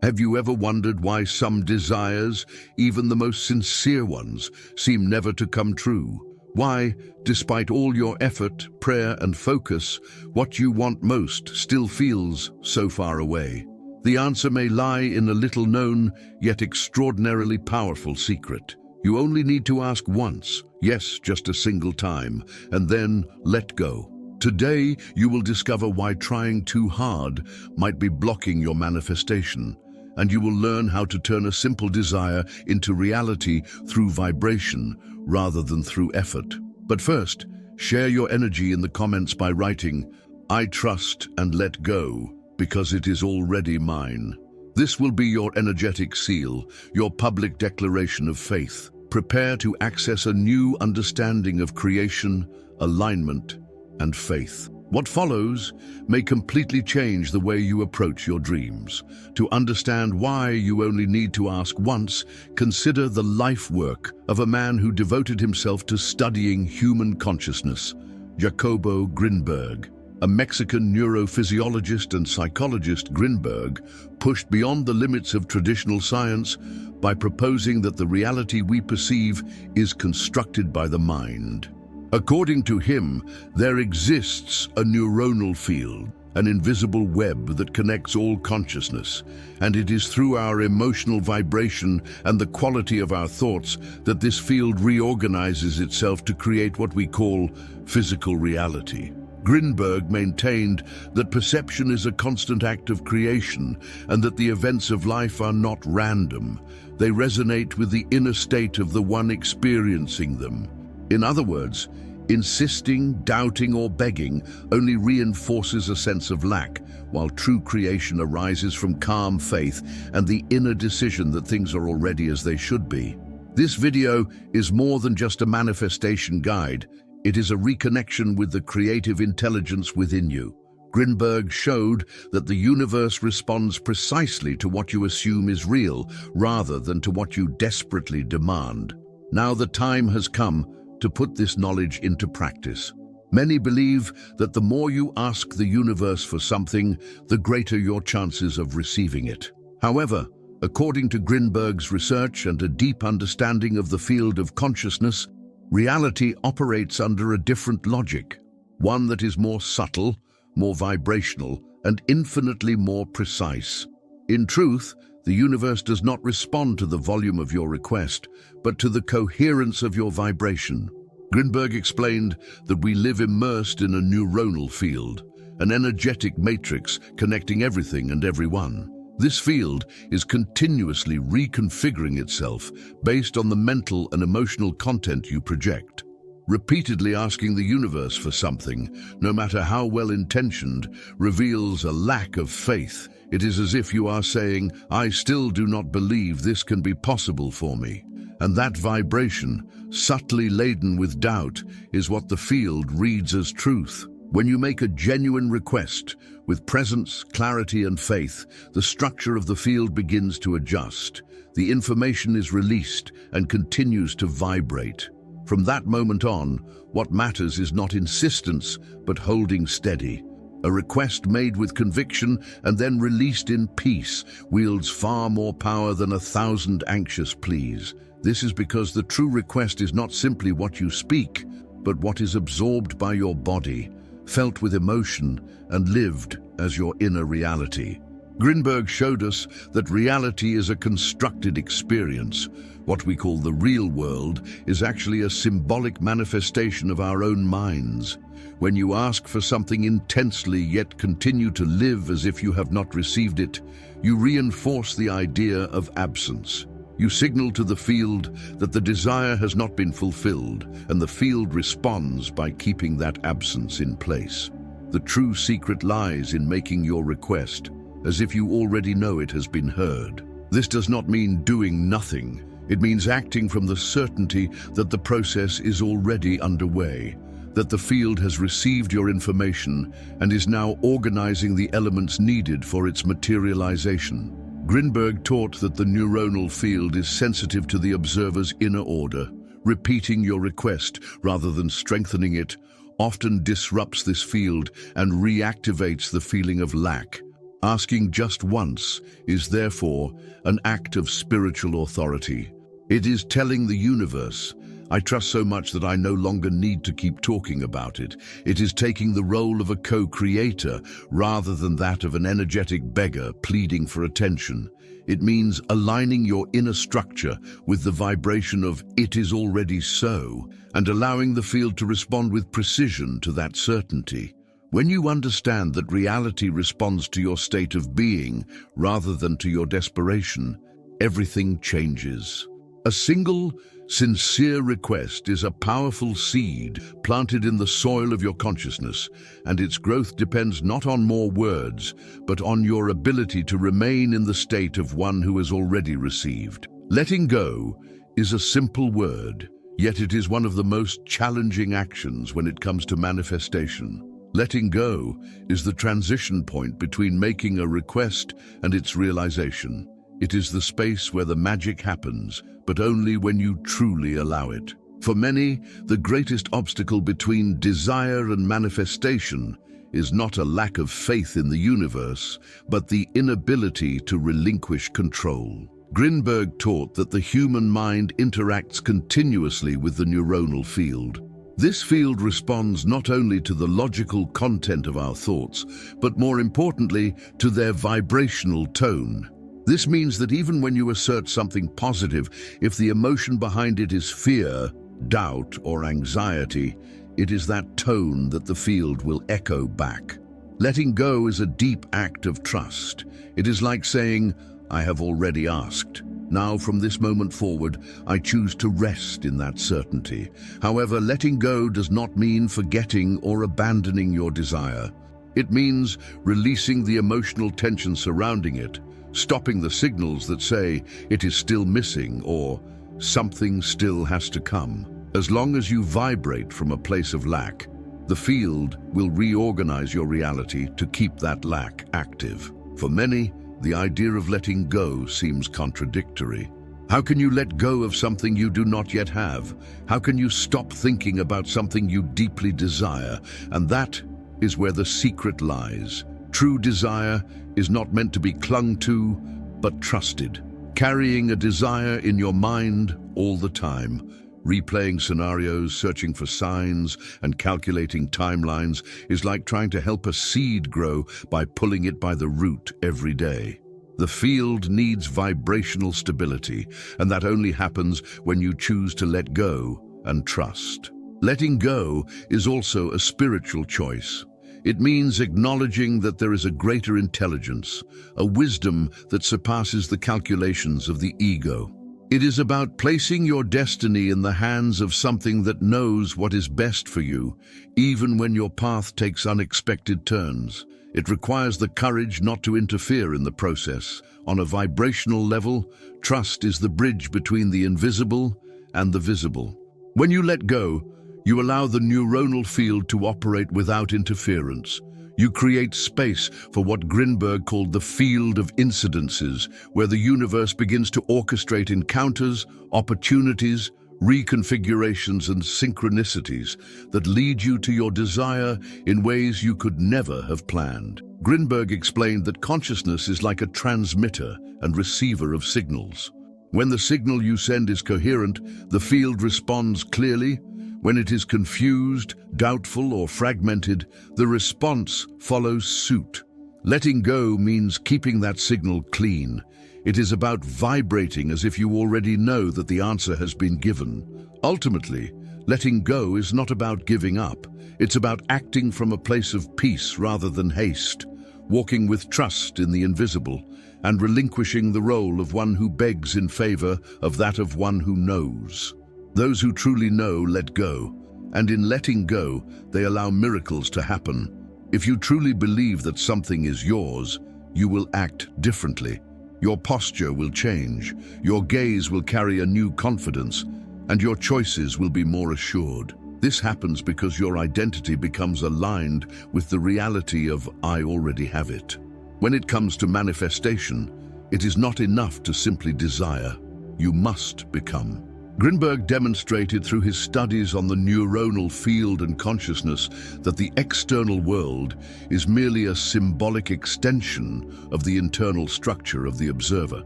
Have you ever wondered why some desires, even the most sincere ones, seem never to come true? Why, despite all your effort, prayer, and focus, what you want most still feels so far away? The answer may lie in a little-known, yet extraordinarily powerful secret. You only need to ask once, yes, just a single time, and then let go. Today, you will discover why trying too hard might be blocking your manifestation, and you will learn how to turn a simple desire into reality through vibration rather than through effort. But first, share your energy in the comments by writing, "I trust and let go, because it is already mine." This will be your energetic seal, your public declaration of faith. Prepare to access a new understanding of creation, alignment, and faith. What follows may completely change the way you approach your dreams. To understand why you only need to ask once, consider the life work of a man who devoted himself to studying human consciousness, Jacobo Grinberg. A Mexican neurophysiologist and psychologist, Grinberg pushed beyond the limits of traditional science by proposing that the reality we perceive is constructed by the mind. According to him, there exists a neuronal field, an invisible web that connects all consciousness, and it is through our emotional vibration and the quality of our thoughts that this field reorganizes itself to create what we call physical reality. Grinberg maintained that perception is a constant act of creation and that the events of life are not random. They resonate with the inner state of the one experiencing them. In other words, insisting, doubting, or begging only reinforces a sense of lack, while true creation arises from calm faith and the inner decision that things are already as they should be. This video is more than just a manifestation guide. It is a reconnection with the creative intelligence within you. Grinberg showed that the universe responds precisely to what you assume is real, rather than to what you desperately demand. Now the time has come to put this knowledge into practice. Many believe that the more you ask the universe for something, the greater your chances of receiving it. However, according to Grinberg's research and a deep understanding of the field of consciousness, reality operates under a different logic, one that is more subtle, more vibrational, and infinitely more precise. In truth, the universe does not respond to the volume of your request, but to the coherence of your vibration. Grinberg explained that we live immersed in a neuronal field, an energetic matrix connecting everything and everyone. This field is continuously reconfiguring itself based on the mental and emotional content you project. Repeatedly asking the universe for something, no matter how well-intentioned, reveals a lack of faith. It is as if you are saying, "I still do not believe this can be possible for me." And that vibration, subtly laden with doubt, is what the field reads as truth. When you make a genuine request, with presence, clarity, and faith, the structure of the field begins to adjust. The information is released and continues to vibrate. From that moment on, what matters is not insistence, but holding steady. A request made with conviction and then released in peace wields far more power than 1,000 anxious pleas. This is because the true request is not simply what you speak, but what is absorbed by your body, felt with emotion, and lived as your inner reality. Grinberg showed us that reality is a constructed experience. What we call the real world is actually a symbolic manifestation of our own minds. When you ask for something intensely yet continue to live as if you have not received it, you reinforce the idea of absence. You signal to the field that the desire has not been fulfilled, and the field responds by keeping that absence in place. The true secret lies in making your request as if you already know it has been heard. This does not mean doing nothing. It means acting from the certainty that the process is already underway, that the field has received your information and is now organizing the elements needed for its materialization. Grinberg taught that the neuronal field is sensitive to the observer's inner order. Repeating your request rather than strengthening it often disrupts this field and reactivates the feeling of lack. Asking just once is therefore an act of spiritual authority. It is telling the universe, I trust so much that I no longer need to keep talking about it. It is taking the role of a co-creator rather than that of an energetic beggar pleading for attention. It means aligning your inner structure with the vibration of "it is already so" and allowing the field to respond with precision to that certainty. When you understand that reality responds to your state of being rather than to your desperation, everything changes. A single, sincere request is a powerful seed planted in the soil of your consciousness, and its growth depends not on more words, but on your ability to remain in the state of one who has already received. Letting go is a simple word, yet it is one of the most challenging actions when it comes to manifestation. Letting go is the transition point between making a request and its realization. It is the space where the magic happens, but only when you truly allow it. For many, the greatest obstacle between desire and manifestation is not a lack of faith in the universe, but the inability to relinquish control. Grinberg taught that the human mind interacts continuously with the neuronal field. This field responds not only to the logical content of our thoughts, but more importantly, to their vibrational tone. This means that even when you assert something positive, if the emotion behind it is fear, doubt, or anxiety, it is that tone that the field will echo back. Letting go is a deep act of trust. It is like saying, I have already asked. Now, from this moment forward, I choose to rest in that certainty. However, letting go does not mean forgetting or abandoning your desire. It means releasing the emotional tension surrounding it, stopping the signals that say it is still missing or something still has to come. As long as you vibrate from a place of lack, the field will reorganize your reality to keep that lack active. For many, the idea of letting go seems contradictory. How can you let go of something you do not yet have? How can you stop thinking about something you deeply desire? And that is where the secret lies. True desire is not meant to be clung to, but trusted. Carrying a desire in your mind all the time, replaying scenarios, searching for signs, and calculating timelines is like trying to help a seed grow by pulling it by the root every day. The field needs vibrational stability, and that only happens when you choose to let go and trust. Letting go is also a spiritual choice. It means acknowledging that there is a greater intelligence, a wisdom that surpasses the calculations of the ego. It is about placing your destiny in the hands of something that knows what is best for you, even when your path takes unexpected turns. It requires the courage not to interfere in the process. On a vibrational level, trust is the bridge between the invisible and the visible. When you let go, you allow the neuronal field to operate without interference. You create space for what Grinberg called the field of incidences, where the universe begins to orchestrate encounters, opportunities, reconfigurations, and synchronicities that lead you to your desire in ways you could never have planned. Grinberg explained that consciousness is like a transmitter and receiver of signals. When the signal you send is coherent, the field responds clearly. When it is confused, doubtful, or fragmented, the response follows suit. Letting go means keeping that signal clean. It is about vibrating as if you already know that the answer has been given. Ultimately, letting go is not about giving up. It's about acting from a place of peace rather than haste, walking with trust in the invisible, and relinquishing the role of one who begs in favor of that of one who knows. Those who truly know let go, and in letting go, they allow miracles to happen. If you truly believe that something is yours, you will act differently. Your posture will change, your gaze will carry a new confidence, and your choices will be more assured. This happens because your identity becomes aligned with the reality of "I already have it." When it comes to manifestation, it is not enough to simply desire. You must become. Grinberg demonstrated through his studies on the neuronal field and consciousness that the external world is merely a symbolic extension of the internal structure of the observer.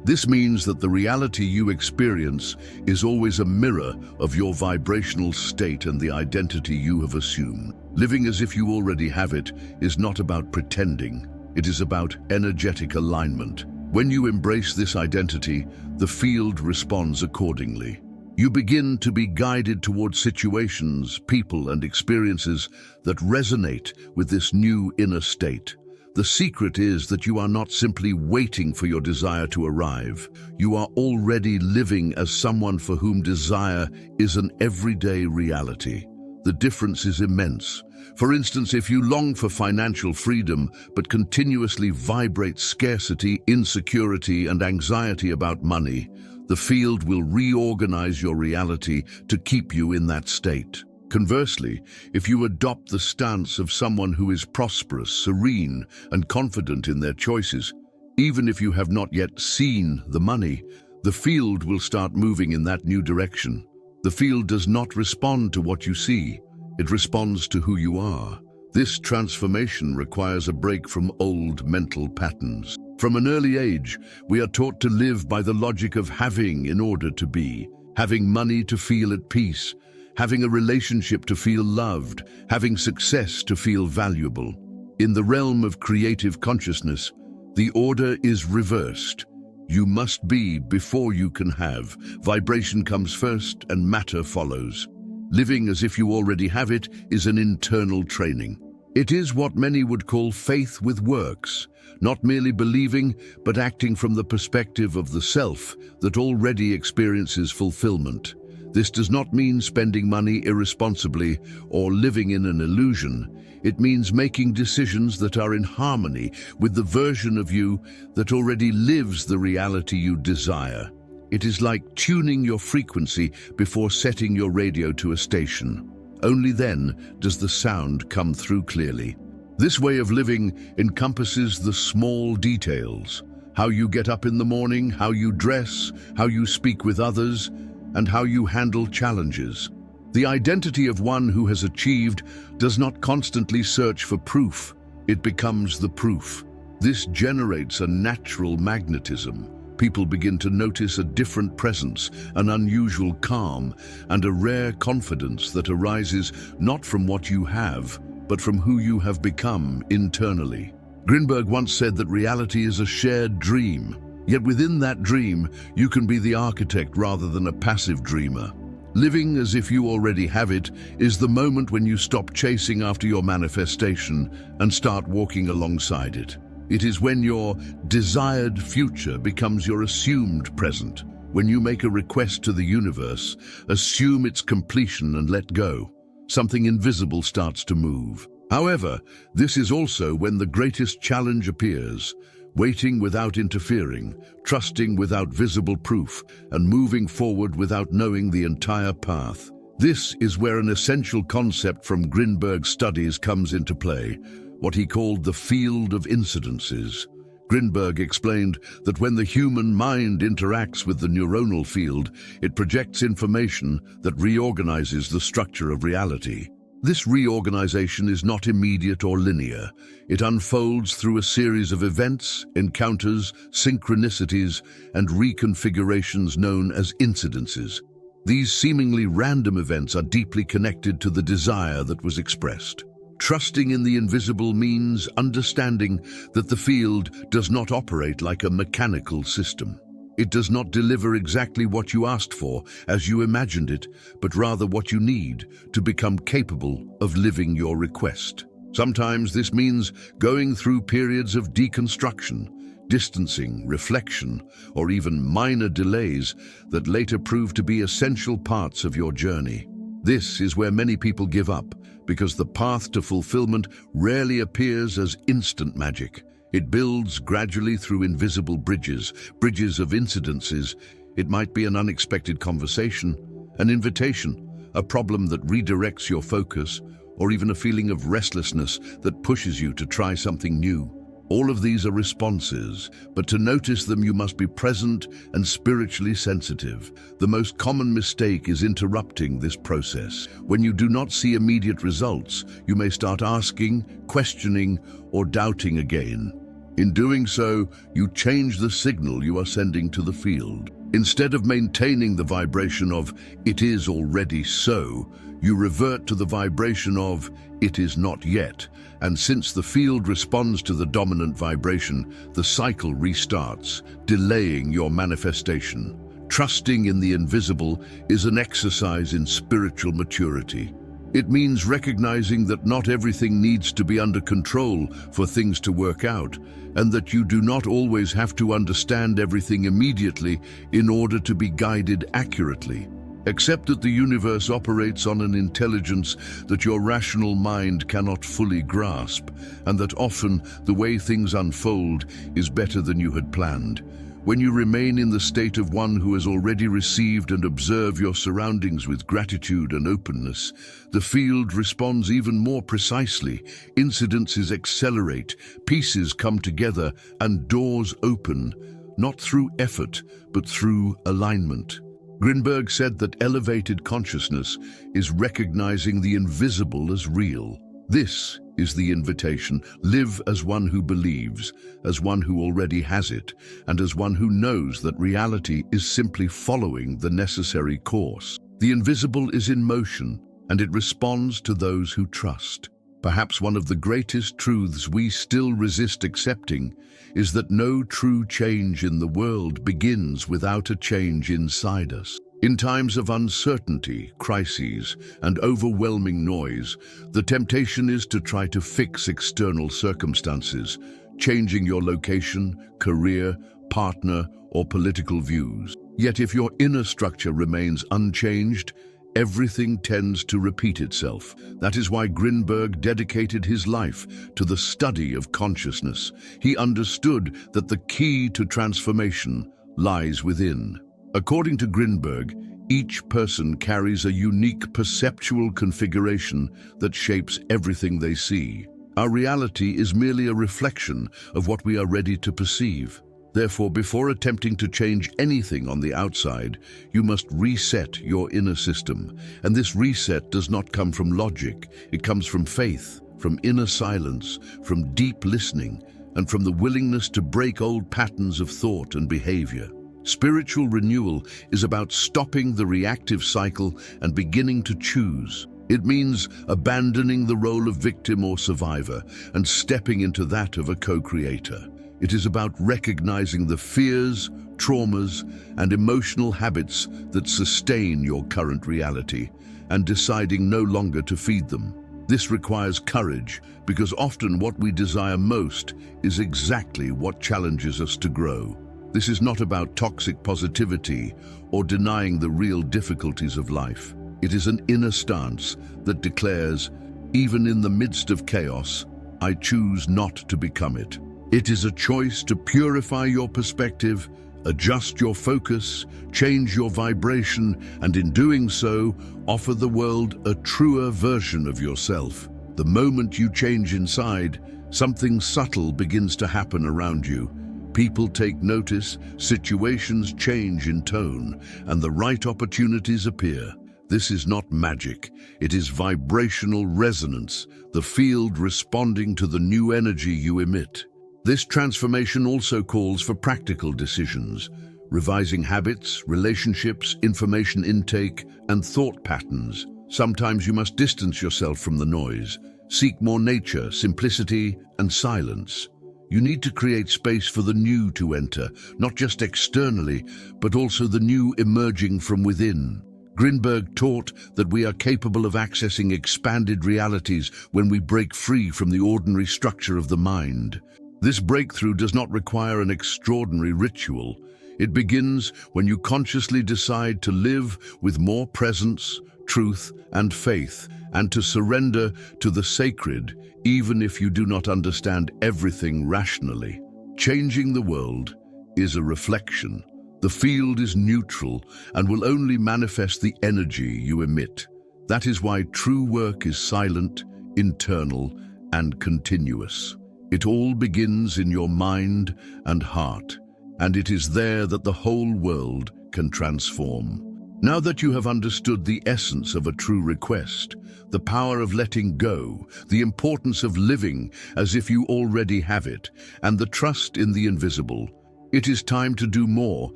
This means that the reality you experience is always a mirror of your vibrational state and the identity you have assumed. Living as if you already have it is not about pretending. It is about energetic alignment. When you embrace this identity, the field responds accordingly. You begin to be guided towards situations, people, and experiences that resonate with this new inner state. The secret is that you are not simply waiting for your desire to arrive. You are already living as someone for whom desire is an everyday reality. The difference is immense. For instance, if you long for financial freedom but continuously vibrate scarcity, insecurity, and anxiety about money, the field will reorganize your reality to keep you in that state. Conversely, if you adopt the stance of someone who is prosperous, serene, and confident in their choices, even if you have not yet seen the money, the field will start moving in that new direction. The field does not respond to what you see, it responds to who you are. This transformation requires a break from old mental patterns. From an early age, we are taught to live by the logic of having in order to be, having money to feel at peace, having a relationship to feel loved, having success to feel valuable. In the realm of creative consciousness, the order is reversed. You must be before you can have. Vibration comes first and matter follows. Living as if you already have it is an internal training. It is what many would call faith with works, not merely believing, but acting from the perspective of the self that already experiences fulfillment. This does not mean spending money irresponsibly or living in an illusion. It means making decisions that are in harmony with the version of you that already lives the reality you desire. It is like tuning your frequency before setting your radio to a station. Only then does the sound come through clearly. This way of living encompasses the small details: how you get up in the morning, how you dress, how you speak with others, and how you handle challenges. The identity of one who has achieved does not constantly search for proof. It becomes the proof. This generates a natural magnetism. People begin to notice a different presence, an unusual calm, and a rare confidence that arises not from what you have, but from who you have become internally. Grinberg once said that reality is a shared dream. Yet within that dream, you can be the architect rather than a passive dreamer. Living as if you already have it is the moment when you stop chasing after your manifestation and start walking alongside it. It is when your desired future becomes your assumed present. When you make a request to the universe, assume its completion and let go. Something invisible starts to move. However, this is also when the greatest challenge appears. Waiting without interfering, trusting without visible proof, and moving forward without knowing the entire path. This is where an essential concept from Grinberg's studies comes into play, what he called the field of incidences. Grinberg explained that when the human mind interacts with the neuronal field, it projects information that reorganizes the structure of reality. This reorganization is not immediate or linear. It unfolds through a series of events, encounters, synchronicities, and reconfigurations known as incidences. These seemingly random events are deeply connected to the desire that was expressed. Trusting in the invisible means understanding that the field does not operate like a mechanical system. It does not deliver exactly what you asked for as you imagined it, but rather what you need to become capable of living your request. Sometimes this means going through periods of deconstruction, distancing, reflection, or even minor delays that later prove to be essential parts of your journey. This is where many people give up, because the path to fulfillment rarely appears as instant magic. It builds gradually through invisible bridges of incidences. It might be an unexpected conversation, an invitation, a problem that redirects your focus, or even a feeling of restlessness that pushes you to try something new. All of these are responses, but to notice them you must be present and spiritually sensitive. The most common mistake is interrupting this process. When you do not see immediate results, you may start asking, questioning, or doubting again. In doing so, you change the signal you are sending to the field. Instead of maintaining the vibration of "it is already so," you revert to the vibration of "it is not yet." And since the field responds to the dominant vibration, the cycle restarts, delaying your manifestation. Trusting in the invisible is an exercise in spiritual maturity. It means recognizing that not everything needs to be under control for things to work out, and that you do not always have to understand everything immediately in order to be guided accurately. Accept that the universe operates on an intelligence that your rational mind cannot fully grasp, and that often the way things unfold is better than you had planned. When you remain in the state of one who has already received and observe your surroundings with gratitude and openness, the field responds even more precisely. Incidences accelerate, pieces come together, and doors open, not through effort, but through alignment. Grinberg said that elevated consciousness is recognizing the invisible as real. This is the invitation. Live as one who believes, as one who already has it, and as one who knows that reality is simply following the necessary course. The invisible is in motion, and it responds to those who trust. Perhaps one of the greatest truths we still resist accepting is that no true change in the world begins without a change inside us. In times of uncertainty, crises, and overwhelming noise, the temptation is to try to fix external circumstances, changing your location, career, partner, or political views. Yet if your inner structure remains unchanged, everything tends to repeat itself. That is why Grinberg dedicated his life to the study of consciousness. He understood that the key to transformation lies within. According to Grinberg, each person carries a unique perceptual configuration that shapes everything they see. Our reality is merely a reflection of what we are ready to perceive. Therefore, before attempting to change anything on the outside, you must reset your inner system. And this reset does not come from logic. It comes from faith, from inner silence, from deep listening, and from the willingness to break old patterns of thought and behavior. Spiritual renewal is about stopping the reactive cycle and beginning to choose. It means abandoning the role of victim or survivor and stepping into that of a co-creator. It is about recognizing the fears, traumas, and emotional habits that sustain your current reality and deciding no longer to feed them. This requires courage because often what we desire most is exactly what challenges us to grow. This is not about toxic positivity or denying the real difficulties of life. It is an inner stance that declares, even in the midst of chaos, I choose not to become it. It is a choice to purify your perspective, adjust your focus, change your vibration, and in doing so, offer the world a truer version of yourself. The moment you change inside, something subtle begins to happen around you. People take notice, situations change in tone, and the right opportunities appear. This is not magic, it is vibrational resonance, the field responding to the new energy you emit. This transformation also calls for practical decisions, revising habits, relationships, information intake, and thought patterns. Sometimes you must distance yourself from the noise, seek more nature, simplicity, and silence. You need to create space for the new to enter, not just externally, but also the new emerging from within. Grinberg taught that we are capable of accessing expanded realities when we break free from the ordinary structure of the mind. This breakthrough does not require an extraordinary ritual. It begins when you consciously decide to live with more presence, truth, and faith, and to surrender to the sacred, even if you do not understand everything rationally. Changing the world is a reflection. The field is neutral and will only manifest the energy you emit. That is why true work is silent, internal, and continuous. It all begins in your mind and heart, and it is there that the whole world can transform. Now that you have understood the essence of a true request, the power of letting go, the importance of living as if you already have it, and the trust in the invisible, it is time to do more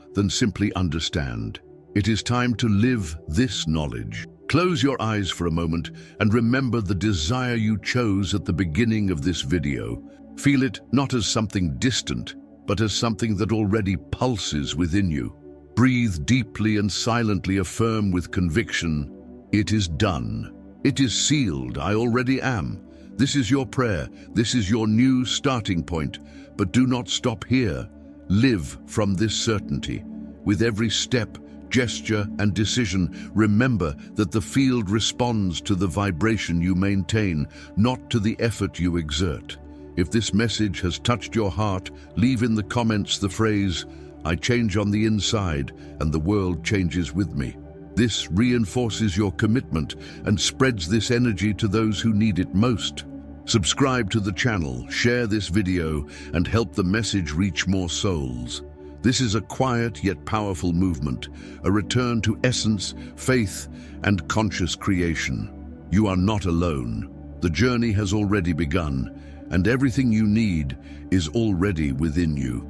than simply understand. It is time to live this knowledge. Close your eyes for a moment and remember the desire you chose at the beginning of this video. Feel it not as something distant, but as something that already pulses within you. Breathe deeply and silently affirm with conviction, it is done. It is sealed. I already am. This is your prayer. This is your new starting point. But do not stop here. Live from this certainty. With every step, gesture, and decision, remember that the field responds to the vibration you maintain, not to the effort you exert. If this message has touched your heart, leave in the comments the phrase, I change on the inside and the world changes with me. This reinforces your commitment and spreads this energy to those who need it most. Subscribe to the channel, share this video, and help the message reach more souls. This is a quiet yet powerful movement, a return to essence, faith, and conscious creation. You are not alone. The journey has already begun, and everything you need is already within you.